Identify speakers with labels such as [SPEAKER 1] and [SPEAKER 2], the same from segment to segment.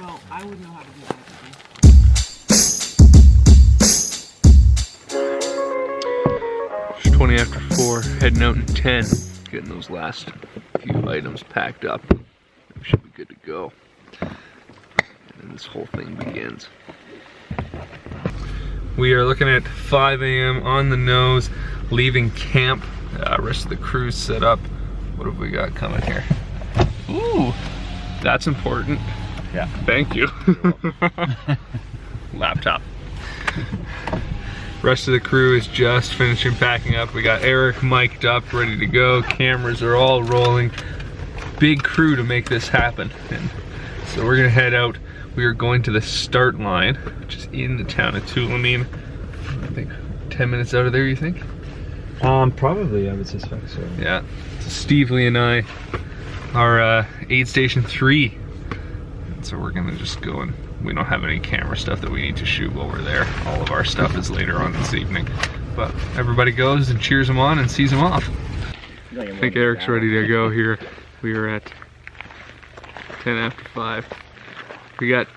[SPEAKER 1] No, I wouldn't know how to do that.
[SPEAKER 2] It's 20 after 4, heading out in 10, getting those last few items packed up. We should be good to go. And then this whole thing begins. We are looking at 5 a.m. on the nose, leaving camp. Rest of the crew's set up. What have we got coming here? Ooh, that's important.
[SPEAKER 3] Yeah.
[SPEAKER 2] Thank you. Laptop. Rest of the crew is just finishing packing up. We got Eric mic'd up, ready to go. Cameras are all rolling. Big crew to make this happen. And so we're gonna head out. We are going to the start line, which is in the town of Tulameen. I think 10 minutes out of there, you think?
[SPEAKER 3] Probably, I would suspect so.
[SPEAKER 2] Yeah. So Steve Lee and I are aid station 3. And so we're gonna just go, and we don't have any camera stuff that we need to shoot while we're there. All of our stuff is later on this evening. But everybody goes and cheers them on and sees them off. I think Eric's ready to go here. We are at 10 after 5. We got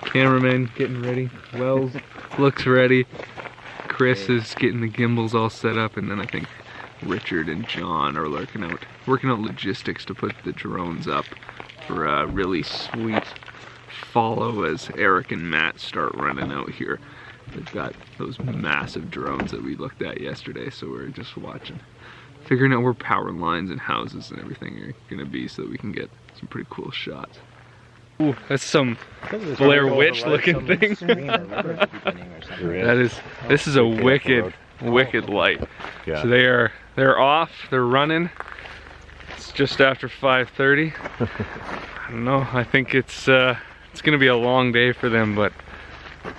[SPEAKER 2] cameraman getting ready. Wells looks ready. Chris is getting the gimbals all set up, and then I think Richard and John are working out logistics to put the drones up for a really sweet follow as Eric and Matt start running out here. They've got those massive drones that we looked at yesterday, so we're just watching, figuring out where power lines and houses and everything are gonna be so that we can get some pretty cool shots. Ooh, that's some Blair Witch looking thing. This is a wicked light.
[SPEAKER 3] Yeah.
[SPEAKER 2] So they're off, they're running. It's just after 5:30. I don't know, I think it's gonna be a long day for them, but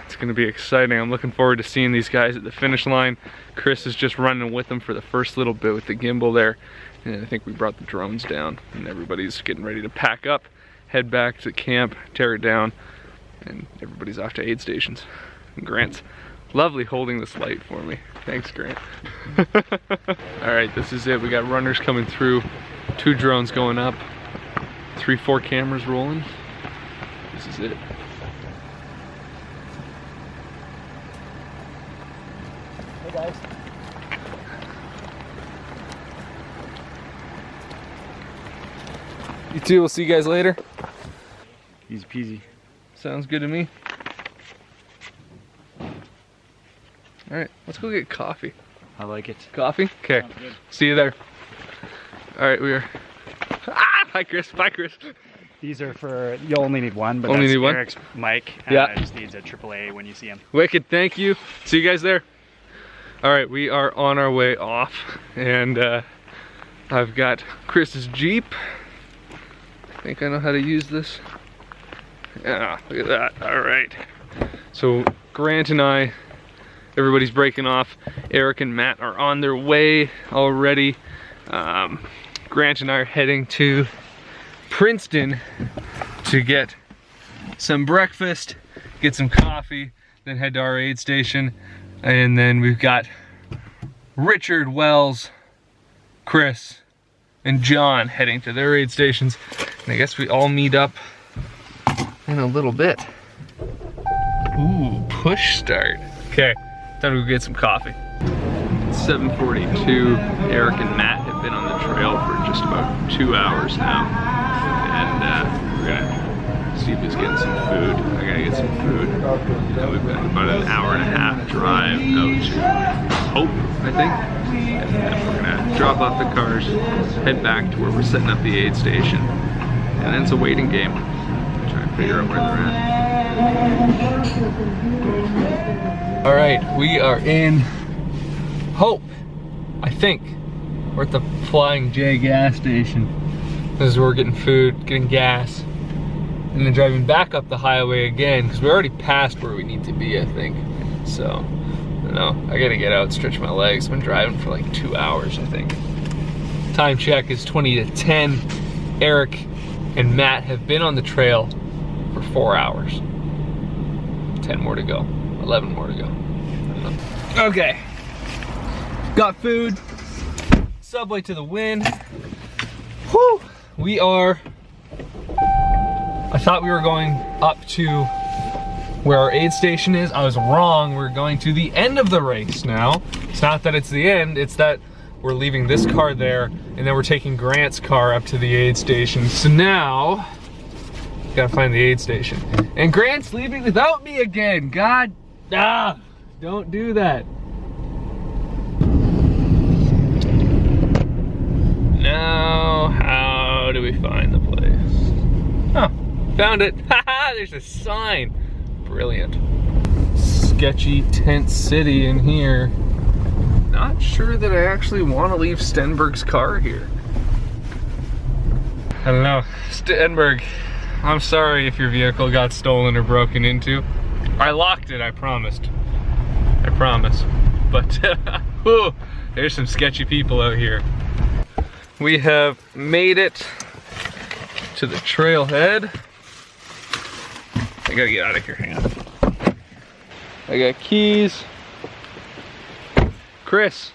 [SPEAKER 2] it's gonna be exciting. I'm looking forward to seeing these guys at the finish line. Chris is just running with them for the first little bit with the gimbal there. And I think we brought the drones down, and everybody's getting ready to pack up, head back to camp, tear it down, and everybody's off to aid stations. And Grant's lovely holding this light for me. Thanks, Grant. All right, this is it. We got runners coming through, 2 drones going up, 3-4 cameras rolling. This is it.
[SPEAKER 1] Hey guys.
[SPEAKER 2] You too, we'll see you guys later.
[SPEAKER 3] Easy peasy.
[SPEAKER 2] Sounds good to me. All right, let's go get coffee.
[SPEAKER 3] I like it.
[SPEAKER 2] Coffee? Okay, see you there. All right, we are. Hi Chris, bye Chris.
[SPEAKER 3] These are for, you'll only need one, but
[SPEAKER 2] Only
[SPEAKER 3] that's
[SPEAKER 2] need one?
[SPEAKER 3] Eric's mic.
[SPEAKER 2] Yeah.
[SPEAKER 3] Just needs a AAA when you see him.
[SPEAKER 2] Wicked, thank you. See you guys there. All right, we are on our way off, and I've got Chris's Jeep. I think I know how to use this. Yeah, look at that. All right. So Grant and I, everybody's breaking off. Eric and Matt are on their way already. Grant and I are heading to Princeton to get some breakfast, get some coffee, then head to our aid station. And then we've got Richard, Wells, Chris, and John heading to their aid stations. And I guess we all meet up in a little bit. Ooh, push start. Okay, time to go get some coffee. It's 7:42. Eric and Matt have been on the trail for just about 2 hours now. And we're gonna see if he's getting some food. I gotta get some food. And we've got about an hour and a half drive out to Hope, I think. And then we're gonna drop off the cars, head back to where we're setting up the aid station. And then it's a waiting game. Try and figure out where they're at. All right, we are in Hope, I think. We're at the Flying J gas station. This is where we're getting food, getting gas, and then driving back up the highway again, because we're already past where we need to be, I think. So, I don't know, I gotta get out, stretch my legs. I've been driving for like 2 hours, I think. Time check is 20 to 10. Eric and Matt have been on the trail for 4 hours. 10 more to go, 11 more to go. Okay, got food, Subway to the wind. Whew, we are I thought we were going up to where our aid station is. I was wrong. We're going to the end of the race now. It's not that it's the end, it's that we're leaving this car there and then we're taking Grant's car up to the aid station. So now, gotta find the aid station. And Grant's leaving without me again. God, don't do that. Now, how do we find the place? Oh, found it. Haha, there's a sign. Brilliant. Sketchy tent city in here. Not sure that I actually want to leave Stenberg's car here. I don't know. Stenberg, I'm sorry if your vehicle got stolen or broken into. I locked it, I promised. I promise. But, whew, there's some sketchy people out here. We have made it to the trailhead. I gotta get out of here, hang on. I got keys. Chris,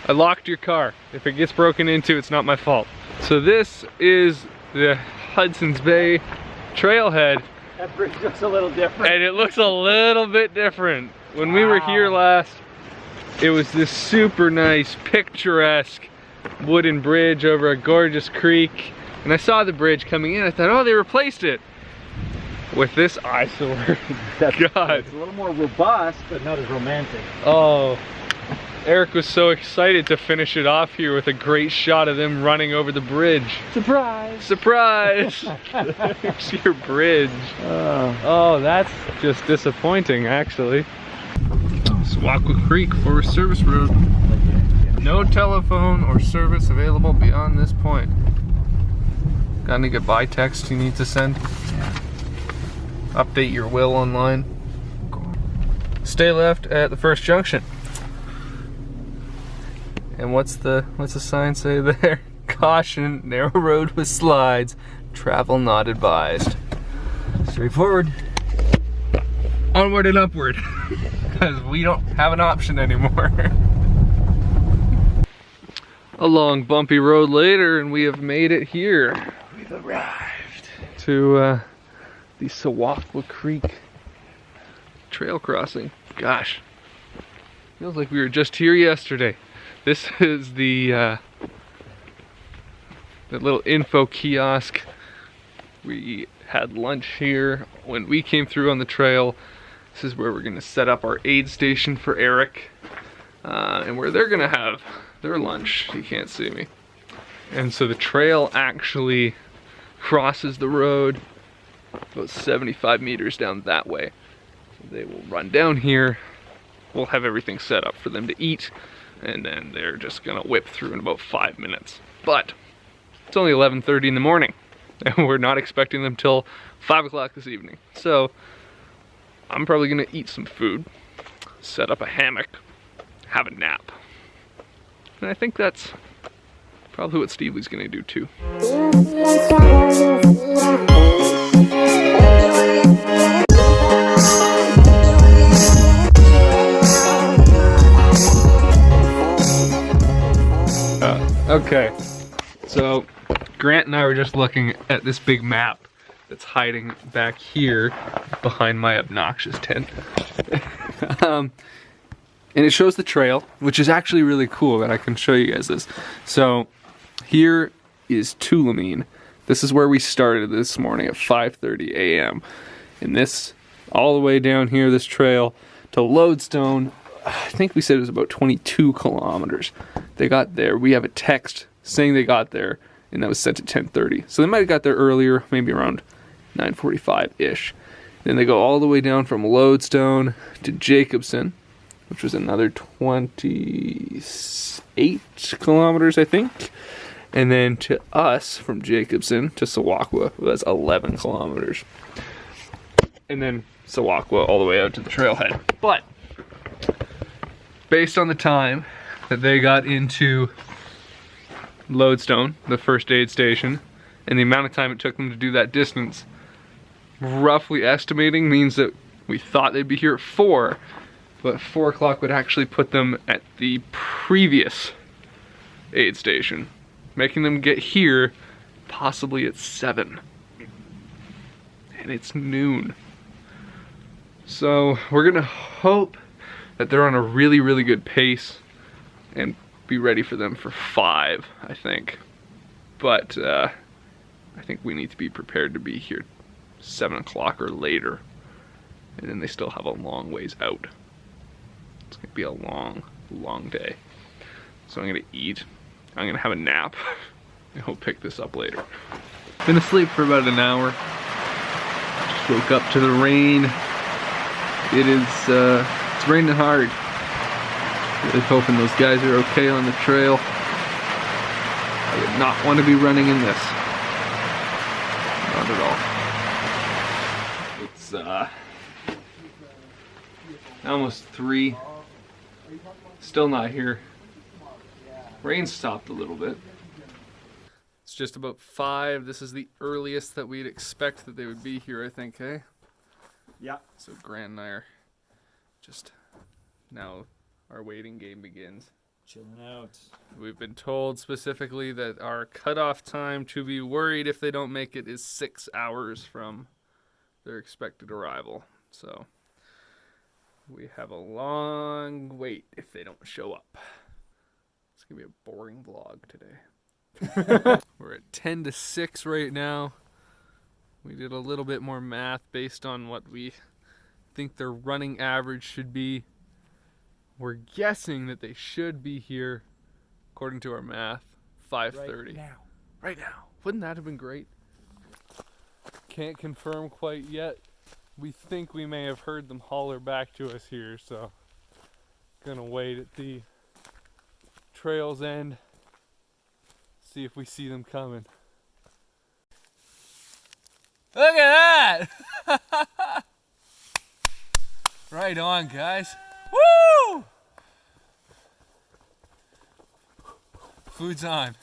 [SPEAKER 2] I locked your car. If it gets broken into, it's not my fault. So this is the Hudson's Bay trailhead.
[SPEAKER 1] That bridge looks a little different.
[SPEAKER 2] And it looks a little bit different. When we were here last, it was this super nice, picturesque wooden bridge over a gorgeous creek. And I saw the bridge coming in, I thought, oh, they replaced it. With this eyesore. God.
[SPEAKER 1] It's a little more robust, but not as romantic.
[SPEAKER 2] Oh, Eric was so excited to finish it off here with a great shot of them running over the bridge.
[SPEAKER 1] Surprise!
[SPEAKER 2] Surprise! There's your bridge. Oh, that's just disappointing, actually. Sewauqua Creek Forest Service Road. No telephone or service available beyond this point. Got any goodbye text you need to send?
[SPEAKER 1] Yeah.
[SPEAKER 2] Update your will online. Stay left at the first junction. And what's the sign say there? Caution, narrow road with slides, travel not advised.
[SPEAKER 1] Straightforward.
[SPEAKER 2] Onward and upward. Because we don't have an option anymore. A long bumpy road later and we have made it here. We've arrived to the Sewauqua Creek trail crossing. Gosh, feels like we were just here yesterday. This is the little info kiosk. We had lunch here when we came through on the trail. This is where we're gonna set up our aid station for Eric, and where they're gonna have their lunch. You can't see me. And so the trail actually crosses the road about 75 meters down that way. So they will run down here. We'll have everything set up for them to eat, and then they're just gonna whip through in about 5 minutes. But it's only 11:30 in the morning, and we're not expecting them till 5 o'clock this evening. So I'm probably gonna eat some food, set up a hammock, have a nap. And I think that's probably what Steve Lee's gonna do too. Okay, so Grant and I were just looking at this big map that's hiding back here behind my obnoxious tent. And it shows the trail, which is actually really cool that I can show you guys this. So here is Tulameen. This is where we started this morning at 5:30 a.m. And this, all the way down here, this trail to Lodestone, I think we said it was about 22 kilometers. They got there. We have a text saying they got there, and that was sent at 10:30. So they might have got there earlier, maybe around 9:45-ish. Then they go all the way down from Lodestone to Jacobson, which was another 28 kilometers, I think. And then to us, from Jacobson to Sewauqua, was 11 kilometers. And then Sewauqua all the way out to the trailhead. But based on the time that they got into Lodestone, the first aid station, and the amount of time it took them to do that distance, roughly estimating means that we thought they'd be here at 4, but 4 o'clock would actually put them at the previous aid station, making them get here possibly at 7. and it's noon. So we're gonna hope that they're on a really, really good pace and be ready for them for 5, I think. But I think we need to be prepared to be here 7 o'clock or later. And then they still have a long ways out. It's gonna be a long, long day. So I'm gonna eat, I'm gonna have a nap, and we'll pick this up later. Been asleep for about an hour. Just woke up to the rain. It is, it's raining hard. Really hoping those guys are okay on the trail. I would not want to be running in this. Not at all. It's almost 3. Still not here. Rain stopped a little bit. It's just about 5. This is the earliest that we'd expect that they would be here, I think, hey?
[SPEAKER 3] Yeah.
[SPEAKER 2] So Grant and I are just now, our waiting game begins.
[SPEAKER 1] Chilling out.
[SPEAKER 2] We've been told specifically that our cutoff time to be worried if they don't make it is 6 hours from their expected arrival. So we have a long wait if they don't show up. It's gonna be a boring vlog today. We're at 10 to 6 right now. We did a little bit more math based on what we think their running average should be. We're guessing that they should be here, according to our math, 5:30. Right now. Wouldn't that have been great? Can't confirm quite yet. We think we may have heard them holler back to us here, so gonna wait at the trail's end, see if we see them coming. Look at that! Right on, guys. Woo! Food's on.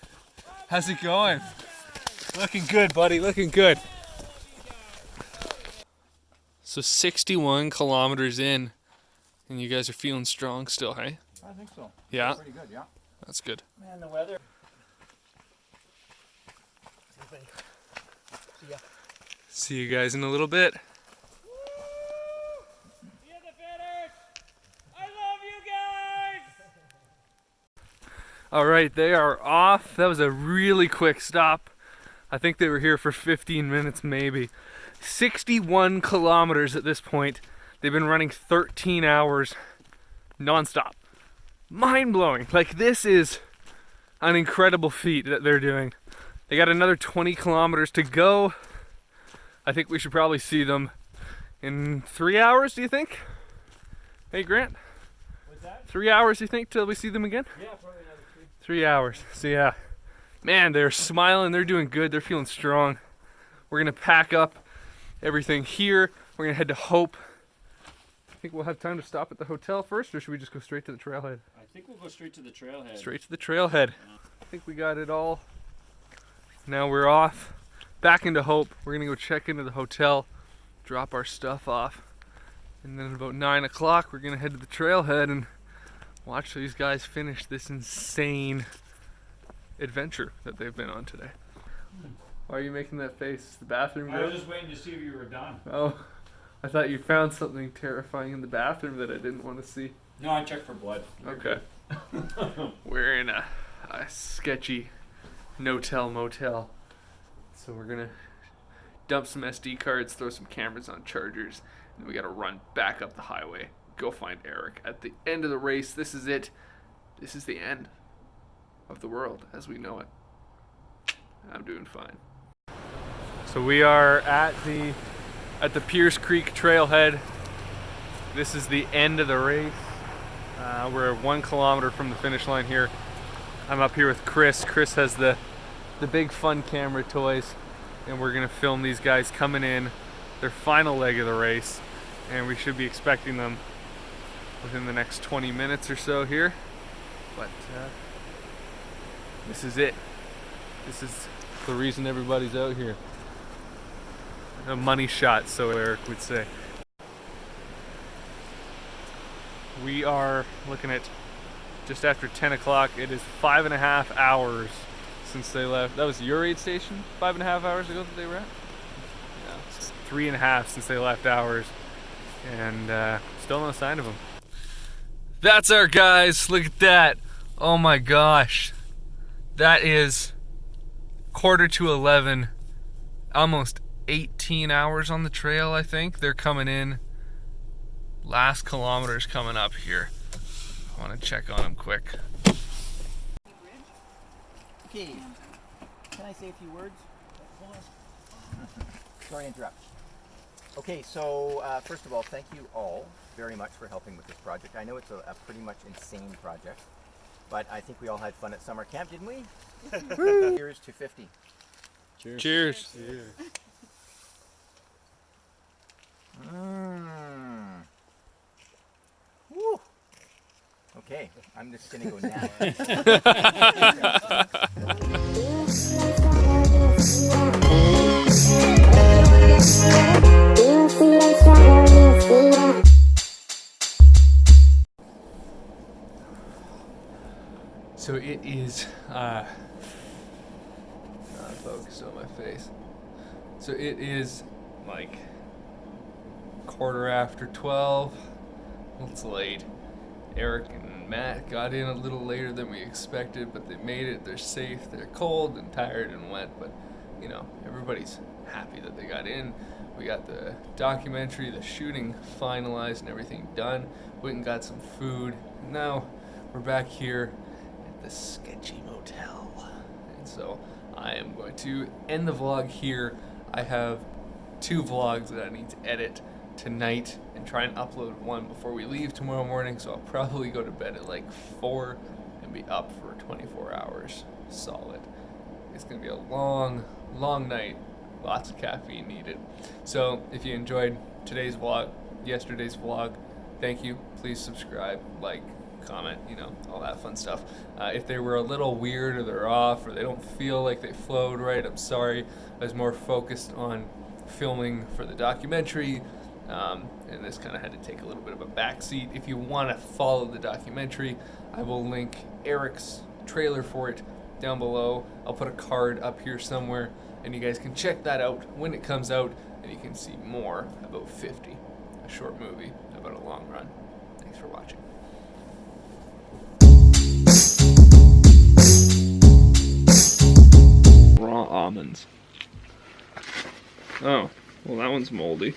[SPEAKER 2] How's it going? Looking good, buddy. Looking good. So 61 kilometers in, and you guys are feeling strong still, hey?
[SPEAKER 3] I think so.
[SPEAKER 2] Yeah?
[SPEAKER 3] Pretty good, yeah.
[SPEAKER 2] That's good.
[SPEAKER 1] Man, the weather.
[SPEAKER 2] See you guys in a little bit. All right, they are off. That was a really quick stop. I think they were here for 15 minutes maybe. 61 kilometers at this point. They've been running 13 hours nonstop. Mind-blowing. Like, this is an incredible feat that they're doing. They got another 20 kilometers to go. I think we should probably see them in 3 hours, do you think? Hey, Grant?
[SPEAKER 1] What's that?
[SPEAKER 2] 3 hours, you think, till we see them again?
[SPEAKER 1] Yeah, probably another 3.
[SPEAKER 2] 3 hours. So yeah, man, they're smiling. They're doing good. They're feeling strong. We're gonna pack up everything here. We're gonna head to Hope. I think we'll have time to stop at the hotel first, or should we just go straight to the trailhead?
[SPEAKER 1] I think we'll go straight to the trailhead.
[SPEAKER 2] Straight to the trailhead. I think we got it all. Now we're off. Back into Hope. We're gonna go check into the hotel, drop our stuff off, and then at about 9 o'clock we're gonna head to the trailhead and watch these guys finish this insane adventure that they've been on today. Why are you making that face? The bathroom
[SPEAKER 1] I
[SPEAKER 2] good?
[SPEAKER 1] was just waiting to see if you were done.
[SPEAKER 2] Oh, I thought you found something terrifying in the bathroom that I didn't want to see.
[SPEAKER 1] No, I checked for blood.
[SPEAKER 2] Okay. We're in a sketchy no-tell motel. So we're gonna dump some SD cards, throw some cameras on chargers, and we gotta run back up the highway, go find Eric. At the end of the race, this is it. This is the end of the world as we know it. I'm doing fine. So we are at the Pierce Creek trailhead. This is the end of the race. We're 1 kilometer from the finish line here. I'm up here with Chris. Chris has the big fun camera toys, and we're gonna film these guys coming in their final leg of the race, and we should be expecting them within the next 20 minutes or so here. But this is it. This is the reason everybody's out here. A money shot, so Eric would say. We are looking at just after 10 o'clock. It is 5.5 hours since they left. That was your aid station 5.5 hours ago that they were at? Yeah, 3.5 since they left ours, and still no sign of them. That's our guys. Look at that. Oh my gosh. That is 11:15, almost 18 hours on the trail, I think. They're coming in. Last kilometer's coming up here. I want to check on them quick.
[SPEAKER 4] Okay, can I say a few words? Sorry to interrupt. Okay, so first of all, thank you all very much for helping with this project. I know it's a pretty much insane project, but I think we all had fun at summer camp, didn't we? Cheers to 50.
[SPEAKER 1] Cheers.
[SPEAKER 2] Cheers.
[SPEAKER 4] Woo. Okay, I'm just gonna go now.
[SPEAKER 2] So it is, not focused on my face. So it is like 12:15. It's late. Eric and Matt got in a little later than we expected, but they made it. They're safe. They're cold and tired and wet, but you know, everybody's happy that they got in. We got the documentary, the shooting finalized and everything done. Went and got some food. Now we're back here at the sketchy motel. And so I am going to end the vlog here. I have 2 vlogs that I need to edit tonight and try and upload one before we leave tomorrow morning, so I'll probably go to bed at like 4 and be up for 24 hours solid. It's gonna be a long night, lots of caffeine needed. So if you enjoyed today's vlog, yesterday's vlog, thank you. Please subscribe, like, comment, you know, all that fun stuff. If they were a little weird or they're off or they don't feel like they flowed right, I'm sorry. I was more focused on filming for the documentary, and this kind of had to take a little bit of a backseat. If you want to follow the documentary, I will link Eric's trailer for it down below. I'll put a card up here somewhere, and you guys can check that out when it comes out, and you can see more about 50, a short movie about a long run. Thanks for watching. Raw almonds. Oh, well that one's moldy.